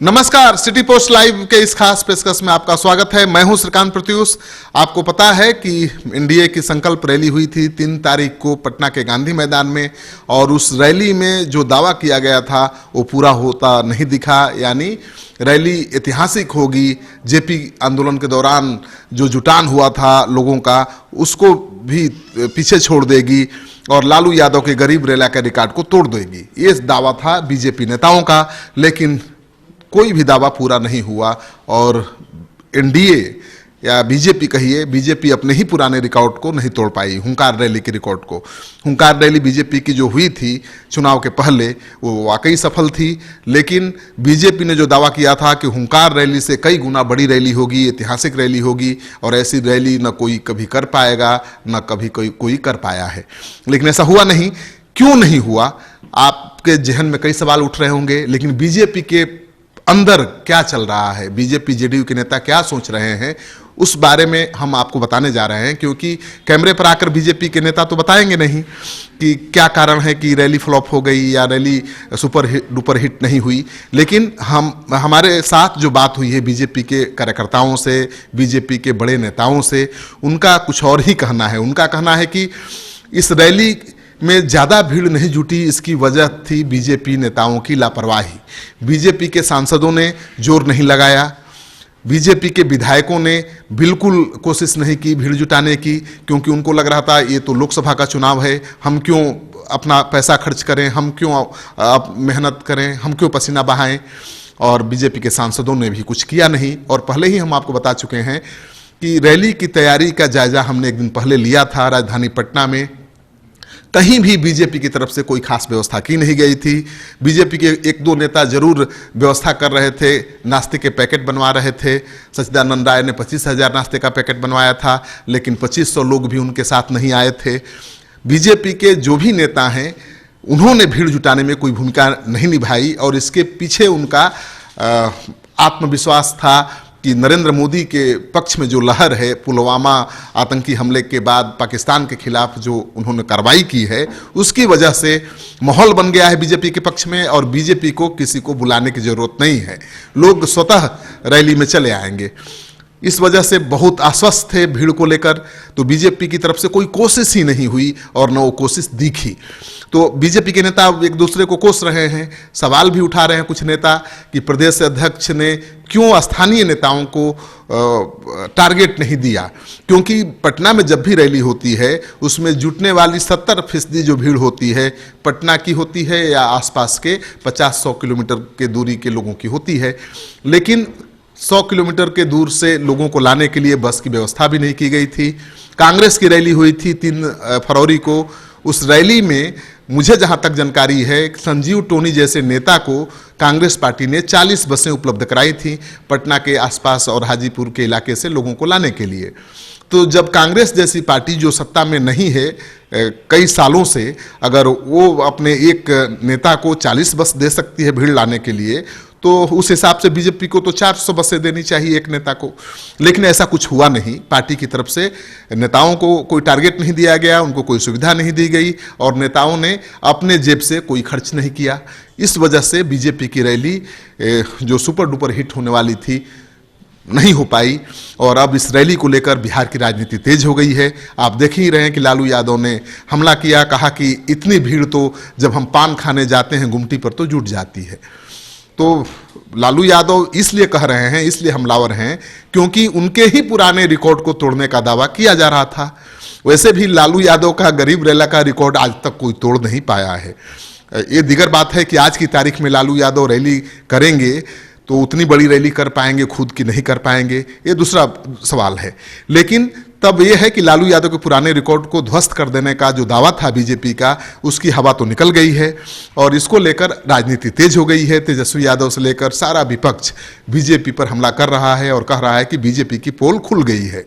नमस्कार, city post live के इस खास पेशकश में आपका स्वागत है। मैं हूं श्रीकांत प्रत्यूष। आपको पता है कि एनडीए की संकल्प रैली हुई थी 3 तारीख को पटना के गांधी मैदान में, और उस रैली में जो दावा किया गया था वो पूरा होता नहीं दिखा। यानी रैली ऐतिहासिक होगी, जेपी आंदोलन के दौरान जो जुटान हुआ था लोगों का उसको भी पीछे छोड़ देगी और लालू यादव के गरीब रेला के रिकॉर्ड को तोड़ देगी। ये दावा था बीजेपी नेताओं का, लेकिन कोई भी दावा पूरा नहीं हुआ और एनडीए या बीजेपी कहिए, बीजेपी अपने ही पुराने रिकॉर्ड को नहीं तोड़ पाई, हुंकार रैली के रिकॉर्ड को। हुंकार रैली बीजेपी की जो हुई थी चुनाव के पहले वो वाकई सफल थी, लेकिन बीजेपी ने जो दावा किया था कि हुंकार रैली से कई गुना बड़ी रैली होगी, ऐतिहासिक रैली होगी और ऐसी रैली न कोई कभी कर पाएगा न कभी कोई कर पाया है, लेकिन ऐसा हुआ नहीं। क्यों नहीं हुआ, आपके जहन में कई सवाल उठ रहे होंगे, लेकिन बीजेपी के अंदर क्या चल रहा है, बीजेपी जेडीयू के नेता क्या सोच रहे हैं, उस बारे में हम आपको बताने जा रहे हैं। क्योंकि कैमरे पर आकर बीजेपी के नेता तो बताएंगे नहीं कि क्या कारण है कि रैली फ्लॉप हो गई या रैली सुपर डुपर हिट नहीं हुई, लेकिन हमारे साथ जो बात हुई है बीजेपी के कार्यकर्ताओं से, बीजेपी के बड़े नेताओं से, उनका कुछ और ही कहना है। उनका कहना है कि इस रैली में ज़्यादा भीड़ नहीं जुटी, इसकी वजह थी बीजेपी नेताओं की लापरवाही। बीजेपी के सांसदों ने जोर नहीं लगाया, बीजेपी के विधायकों ने बिल्कुल कोशिश नहीं की भीड़ जुटाने की, क्योंकि उनको लग रहा था ये तो लोकसभा का चुनाव है, हम क्यों अपना पैसा खर्च करें, हम क्यों मेहनत करें, हम क्यों पसीना बहाएं। और बीजेपी के सांसदों ने भी कुछ किया नहीं। और पहले ही हम आपको बता चुके हैं कि रैली की तैयारी का जायजा हमने एक दिन पहले लिया था राजधानी पटना में। कहीं भी बीजेपी की तरफ से कोई खास व्यवस्था की नहीं गई थी। बीजेपी के 1-2 नेता जरूर व्यवस्था कर रहे थे, नाश्ते के पैकेट बनवा रहे थे। सच्चिदानंद राय ने 25,000 नाश्ते का पैकेट बनवाया था, लेकिन 2500 लोग भी उनके साथ नहीं आए थे। बीजेपी के जो भी नेता हैं उन्होंने भीड़ जुटाने में कोई भूमिका नहीं निभाई, और इसके पीछे उनका आत्मविश्वास था कि नरेंद्र मोदी के पक्ष में जो लहर है, पुलवामा आतंकी हमले के बाद पाकिस्तान के खिलाफ जो उन्होंने कार्रवाई की है, उसकी वजह से माहौल बन गया है बीजेपी के पक्ष में, और बीजेपी को किसी को बुलाने की जरूरत नहीं है, लोग स्वतः रैली में चले आएंगे। इस वजह से बहुत आश्वस्त थे भीड़ को लेकर। तो बीजेपी की तरफ से कोई कोशिश ही नहीं हुई और न वो कोशिश दिखी। तो बीजेपी के नेता एक दूसरे को कोस रहे हैं, सवाल भी उठा रहे हैं कुछ नेता कि प्रदेश अध्यक्ष ने क्यों स्थानीय नेताओं को टारगेट नहीं दिया, क्योंकि पटना में जब भी रैली होती है उसमें जुटने वाली 70% जो भीड़ होती है पटना की होती है या आसपास के 50-100 किलोमीटर के दूरी के लोगों की होती है, लेकिन 100 किलोमीटर के दूर से लोगों को लाने के लिए बस की व्यवस्था भी नहीं की गई थी। कांग्रेस की रैली हुई थी 3 फरवरी को। उस रैली में मुझे जहां तक जानकारी है, संजीव टोनी जैसे नेता को कांग्रेस पार्टी ने 40 बसें उपलब्ध कराई थी पटना के आसपास और हाजीपुर के इलाके से लोगों को लाने के लिए। तो जब कांग्रेस जैसी पार्टी जो सत्ता में नहीं है कई सालों से, अगर वो अपने एक नेता को 40 बस दे सकती है भीड़ लाने के लिए, तो उस हिसाब से बीजेपी को तो 400 बसें देनी चाहिए एक नेता को। लेकिन ऐसा कुछ हुआ नहीं। पार्टी की तरफ से नेताओं को कोई टारगेट नहीं दिया गया, उनको कोई सुविधा नहीं दी गई और नेताओं ने अपने जेब से कोई खर्च नहीं किया। इस वजह से बीजेपी की रैली जो सुपर डुपर हिट होने वाली थी नहीं हो पाई। और अब इस रैली को लेकर बिहार की राजनीति तेज हो गई है। आप देख ही रहे हैं कि लालू यादव ने हमला किया, कहा कि इतनी भीड़ तो जब हम पान खाने जाते हैं गुमटी पर तो जुट जाती है। तो लालू यादव इसलिए कह रहे हैं, इसलिए हमलावर हैं, क्योंकि उनके ही पुराने रिकॉर्ड को तोड़ने का दावा किया जा रहा था। वैसे भी लालू यादव का गरीब रेला का रिकॉर्ड आज तक कोई तोड़ नहीं पाया है। ये दिगर बात है कि आज की तारीख में लालू यादव रैली करेंगे तो उतनी बड़ी रैली कर पाएंगे खुद की नहीं कर पाएंगे, ये दूसरा सवाल है। लेकिन तब यह है कि लालू यादव के पुराने रिकॉर्ड को ध्वस्त कर देने का जो दावा था बीजेपी का, उसकी हवा तो निकल गई है और इसको लेकर राजनीति तेज हो गई है। तेजस्वी यादव से लेकर सारा विपक्ष बीजेपी पर हमला कर रहा है और कह रहा है कि बीजेपी की पोल खुल गई है।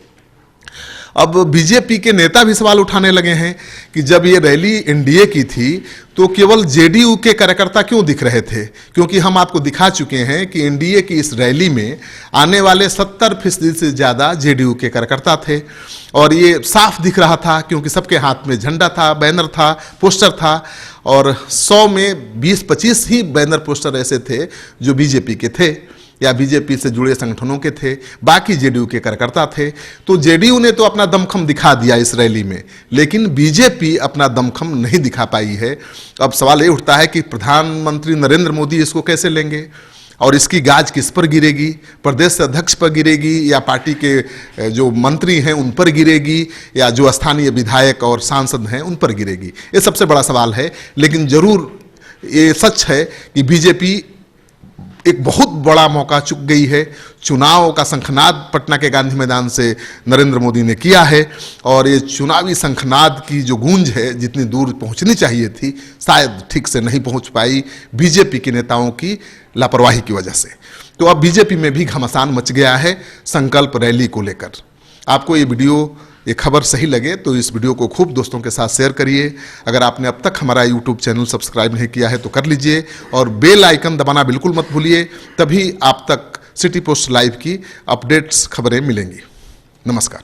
अब बीजेपी के नेता भी सवाल उठाने लगे हैं कि जब ये रैली एनडीए की थी तो केवल जेडीयू के कार्यकर्ता क्यों दिख रहे थे, क्योंकि हम आपको दिखा चुके हैं कि एनडीए की इस रैली में आने वाले 70% से ज़्यादा जेडीयू के कार्यकर्ता थे। और ये साफ दिख रहा था क्योंकि सबके हाथ में झंडा था, बैनर था, पोस्टर था, और 100 में 20-25 ही बैनर पोस्टर ऐसे थे जो बीजेपी के थे या बीजेपी से जुड़े संगठनों के थे, बाकी जेडीयू के कार्यकर्ता थे। तो जेडीयू ने तो अपना दमखम दिखा दिया इस रैली में, लेकिन बीजेपी अपना दमखम नहीं दिखा पाई है। अब सवाल ये उठता है कि प्रधानमंत्री नरेंद्र मोदी इसको कैसे लेंगे और इसकी गाज किस पर गिरेगी, प्रदेश अध्यक्ष पर गिरेगी या पार्टी के जो मंत्री हैं उन पर गिरेगी या जो स्थानीय विधायक और सांसद हैं उन पर गिरेगी, ये सबसे बड़ा सवाल है। लेकिन जरूर ये सच है कि बीजेपी एक बहुत बड़ा मौका चूक गई है। चुनाव का शंखनाद पटना के गांधी मैदान से नरेंद्र मोदी ने किया है और ये चुनावी शंखनाद की जो गूंज है जितनी दूर पहुंचनी चाहिए थी शायद ठीक से नहीं पहुंच पाई बीजेपी के नेताओं की लापरवाही की वजह से। तो अब बीजेपी में भी घमासान मच गया है संकल्प रैली को लेकर। आपको ये खबर सही लगे तो इस वीडियो को खूब दोस्तों के साथ शेयर करिए। अगर आपने अब तक हमारा यूट्यूब चैनल सब्सक्राइब नहीं किया है तो कर लीजिए और बेल आइकन दबाना बिल्कुल मत भूलिए, तभी आप तक सिटी पोस्ट लाइव की अपडेट्स खबरें मिलेंगी। नमस्कार।